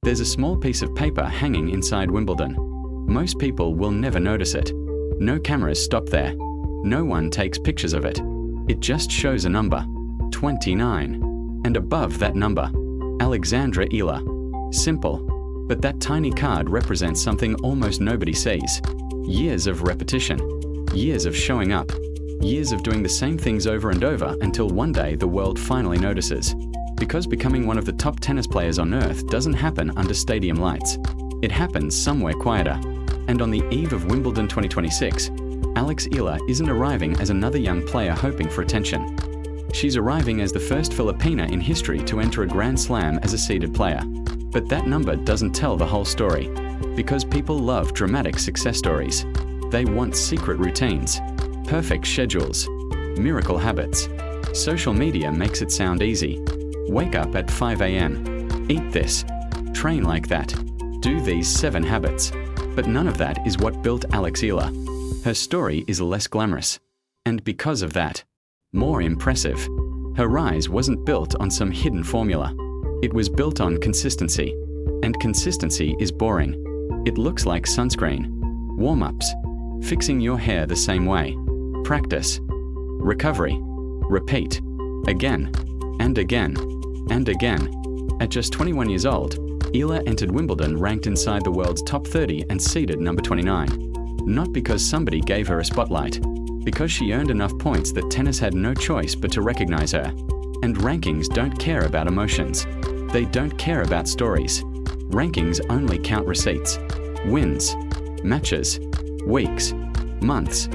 There's a small piece of paper hanging inside Wimbledon. Most people will never notice it. No cameras stop there. No one takes pictures of it. It just shows a number, 29. And above that number, Alexandra Eala. Simple. But that tiny card represents something almost nobody sees. Years of repetition. Years of showing up. Years of doing the same things over and over until one day the world finally notices. Because becoming one of the top tennis players on earth doesn't happen under stadium lights. It happens somewhere quieter. And on the eve of Wimbledon 2026, Alex Eala isn't arriving as another young player hoping for attention. She's arriving as the first Filipina in history to enter a Grand Slam as a seeded player. But that number doesn't tell the whole story. Because people love dramatic success stories. They want secret routines, perfect schedules, miracle habits. Social media makes it sound easy. Wake up at 5 a.m. Eat this. Train like that. Do these 7 habits. But none of that is what built Alex Eala. Her story is less glamorous. And because of that, more impressive. Her rise wasn't built on some hidden formula. It was built on consistency. And consistency is boring. It looks like sunscreen. Warm-ups. Fixing your hair the same way. Practice. Recovery. Repeat. Again. And again. And again. At just 21 years old, Eala entered Wimbledon ranked inside the world's top 30 and seeded number 29. Not because somebody gave her a spotlight. Because she earned enough points that tennis had no choice but to recognize her. And rankings don't care about emotions. They don't care about stories. Rankings only count receipts. Wins. Matches. Weeks. Months.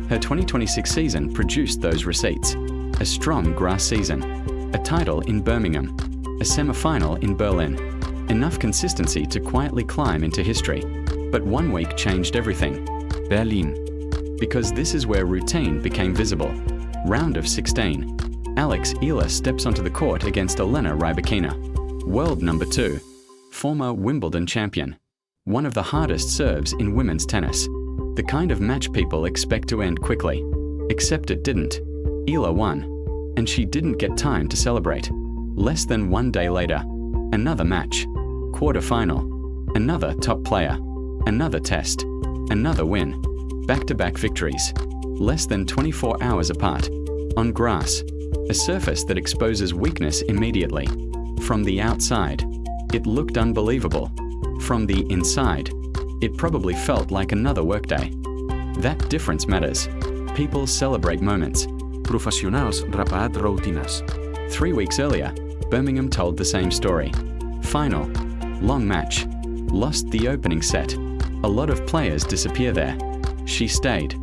Her 2026 season produced those receipts. A strong grass season. A title in Birmingham. A semi-final in Berlin. Enough consistency to quietly climb into history. But one week changed everything. Berlin. Because this is where routine became visible. Round of 16. Alex Eala steps onto the court against Elena Rybakina. World number 2. Former Wimbledon champion. One of the hardest serves in women's tennis. The kind of match people expect to end quickly. Except it didn't. Eala won. And she didn't get time to celebrate. Less than one day later, another match. Quarter-final. Another top player. Another test. Another win. Back-to-back victories. Less than 24 hours apart. On grass. A surface that exposes weakness immediately. From the outside, it looked unbelievable. From the inside, it probably felt like another workday. That difference matters. People celebrate moments. Professionals rapat routines. 3 weeks earlier, Birmingham told the same story. Final. Long match. Lost the opening set. A lot of players disappear there. She stayed.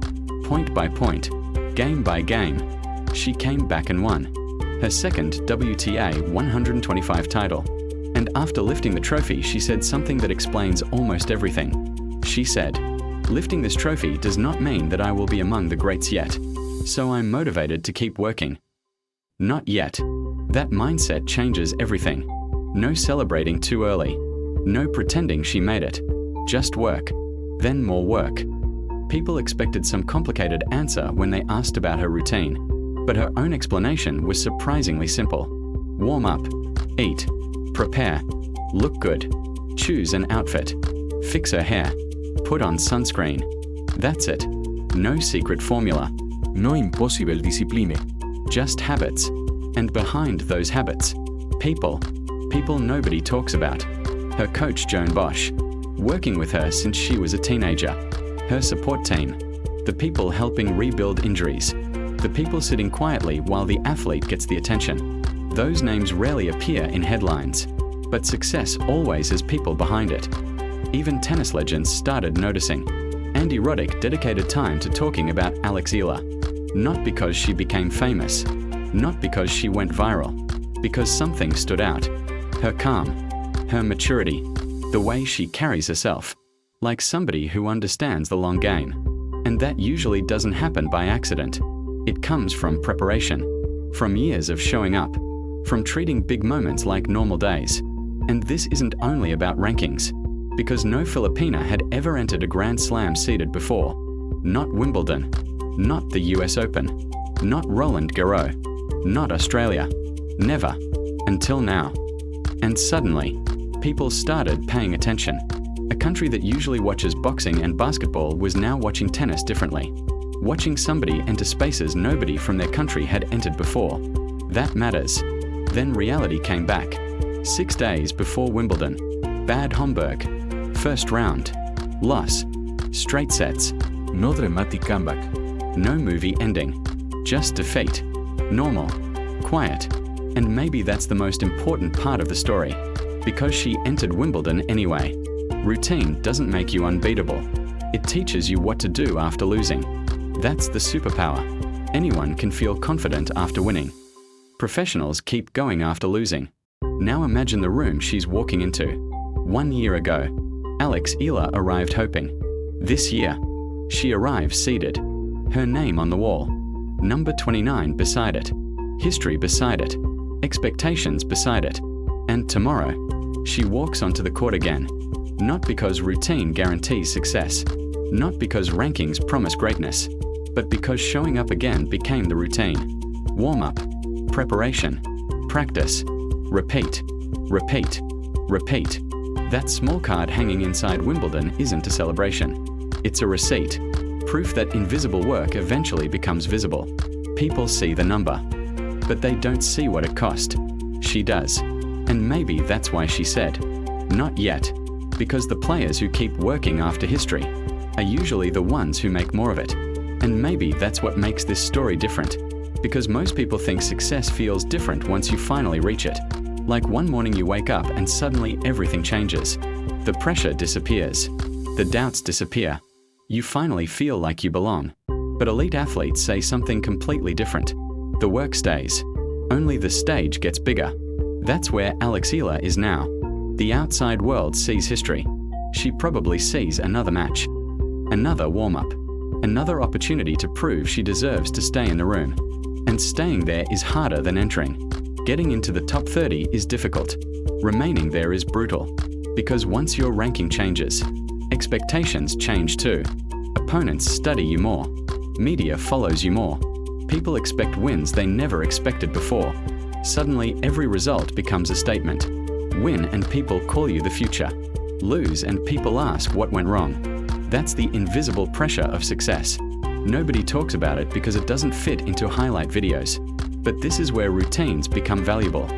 Point by point. Game by game. She came back and won. Her second WTA 125 title. And after lifting the trophy, she said something that explains almost everything. She said, "Lifting this trophy does not mean that I will be among the greats yet. So I'm motivated to keep working." Not yet. That mindset changes everything. No celebrating too early. No pretending she made it. Just work. Then more work. People expected some complicated answer when they asked about her routine. But her own explanation was surprisingly simple. Warm up. Eat. Prepare. Look good. Choose an outfit. Fix her hair. Put on sunscreen. That's it. No secret formula. No impossible discipline. Just habits. And behind those habits, people. People nobody talks about. Her coach Joan Bosch. Working with her since she was a teenager. Her support team. The people helping rebuild injuries. The people sitting quietly while the athlete gets the attention. Those names rarely appear in headlines. But success always has people behind it. Even tennis legends started noticing. Andy Roddick dedicated time to talking about Alex Eala. Not because she became famous. Not because she went viral. Because something stood out. Her calm. Her maturity. The way she carries herself. Like somebody who understands the long game. And that usually doesn't happen by accident. It comes from preparation. From years of showing up. From treating big moments like normal days. And this isn't only about rankings. Because no Filipina had ever entered a Grand Slam seeded before. Not Wimbledon. Not the US Open. Not Roland Garros. Not Australia. Never. Until now. And suddenly, People started paying attention. A country that usually watches boxing and basketball was now watching tennis differently. Watching somebody enter spaces nobody from their country had entered before. That matters. Then reality came back. 6 days before Wimbledon. Bad Homburg. First round. Loss. Straight sets. No dramatic comeback. No movie ending. Just defeat. Normal. Quiet. And maybe that's the most important part of the story. Because she entered Wimbledon anyway. Routine doesn't make you unbeatable. It teaches you what to do after losing. That's the superpower. Anyone can feel confident after winning. Professionals keep going after losing. Now imagine the room she's walking into. 1 year ago, Alex Eala arrived hoping. This year, she arrives seated. Her name on the wall. Number 29 beside it. History beside it. Expectations beside it. And tomorrow, she walks onto the court again. Not because routine guarantees success. Not because rankings promise greatness. But because showing up again became the routine. Warm-up. Preparation. Practice. Repeat. Repeat. Repeat. That small card hanging inside Wimbledon isn't a celebration. It's a receipt. Proof that invisible work eventually becomes visible. People see the number, but they don't see what it cost. She does. And maybe that's why she said, "Not yet." Because the players who keep working after history are usually the ones who make more of it. And maybe that's what makes this story different. Because most people think success feels different once you finally reach it. Like one morning you wake up and suddenly everything changes. The pressure disappears. The doubts disappear. You finally feel like you belong. But elite athletes say something completely different. The work stays. Only the stage gets bigger. That's where Alex Eala is now. The outside world sees history. She probably sees another match. Another warm-up. Another opportunity to prove she deserves to stay in the room. And staying there is harder than entering. Getting into the top 30 is difficult. Remaining there is brutal. Because once your ranking changes, expectations change too. Opponents study you more. Media follows you more. People expect wins they never expected before. Suddenly, every result becomes a statement. Win and people call you the future. Lose and people ask what went wrong. That's the invisible pressure of success. Nobody talks about it because it doesn't fit into highlight videos. But this is where routines become valuable.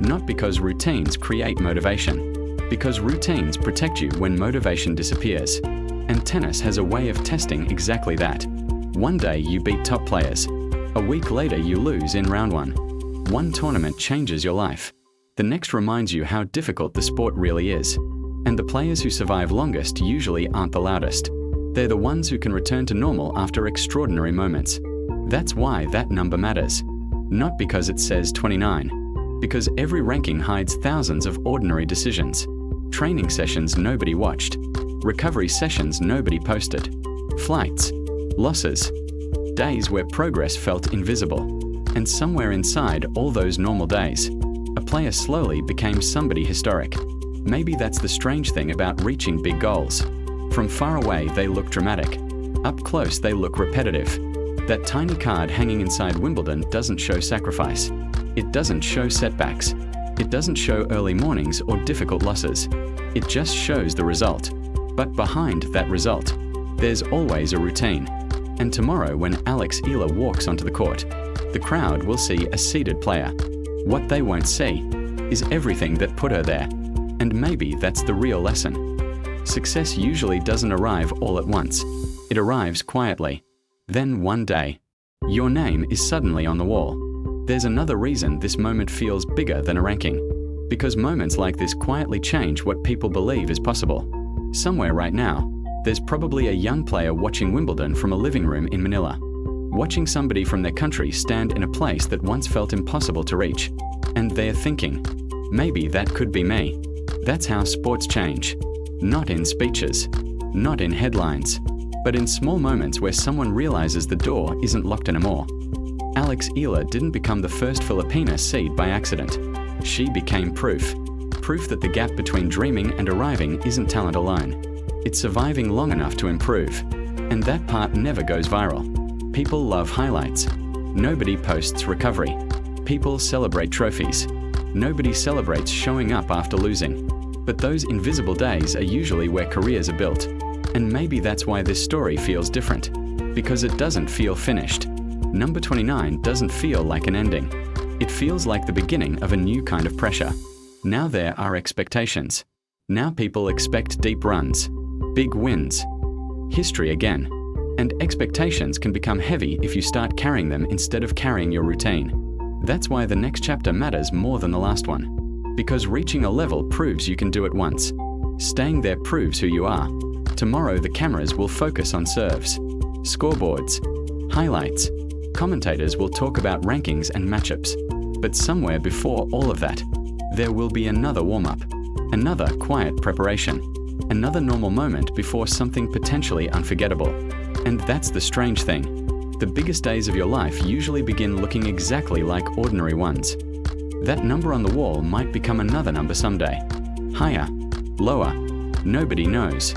Not because routines create motivation. Because routines protect you when motivation disappears. And tennis has a way of testing exactly that. One day you beat top players. A week later you lose in round 1. One tournament changes your life. The next reminds you how difficult the sport really is. And the players who survive longest usually aren't the loudest. They're the ones who can return to normal after extraordinary moments. That's why that number matters. Not because it says 29. Because every ranking hides thousands of ordinary decisions. Training sessions nobody watched. Recovery sessions nobody posted. Flights. Losses. Days where progress felt invisible. And somewhere inside all those normal days, a player slowly became somebody historic. Maybe that's the strange thing about reaching big goals. From far away they look dramatic. Up close they look repetitive. That tiny card hanging inside Wimbledon doesn't show sacrifice. It doesn't show setbacks. It doesn't show early mornings or difficult losses. It just shows the result. But behind that result, there's always a routine. And tomorrow when Alex Eala walks onto the court, the crowd will see a seated player. What they won't see is everything that put her there. And maybe that's the real lesson. Success usually doesn't arrive all at once. It arrives quietly. Then one day, your name is suddenly on the wall. There's another reason this moment feels bigger than a ranking. Because moments like this quietly change what people believe is possible. Somewhere right now, there's probably a young player watching Wimbledon from a living room in Manila. Watching somebody from their country stand in a place that once felt impossible to reach. And they're thinking, maybe that could be me. That's how sports change. Not in speeches, not in headlines, but in small moments where someone realizes the door isn't locked anymore. Alex Eala didn't become the first Filipina seed by accident. She became proof. Proof that the gap between dreaming and arriving isn't talent alone. It's surviving long enough to improve. And that part never goes viral. People love highlights. Nobody posts recovery. People celebrate trophies. Nobody celebrates showing up after losing. But those invisible days are usually where careers are built. And maybe that's why this story feels different. Because it doesn't feel finished. Number 29 doesn't feel like an ending. It feels like the beginning of a new kind of pressure. Now there are expectations. Now people expect deep runs, big wins, history again. And expectations can become heavy if you start carrying them instead of carrying your routine. That's why the next chapter matters more than the last one. Because reaching a level proves you can do it once. Staying there proves who you are. Tomorrow the cameras will focus on serves, scoreboards, highlights. Commentators will talk about rankings and matchups. But somewhere before all of that, there will be another warm-up, another quiet preparation, another normal moment before something potentially unforgettable. And that's the strange thing. The biggest days of your life usually begin looking exactly like ordinary ones. That number on the wall might become another number someday. Higher, lower, nobody knows.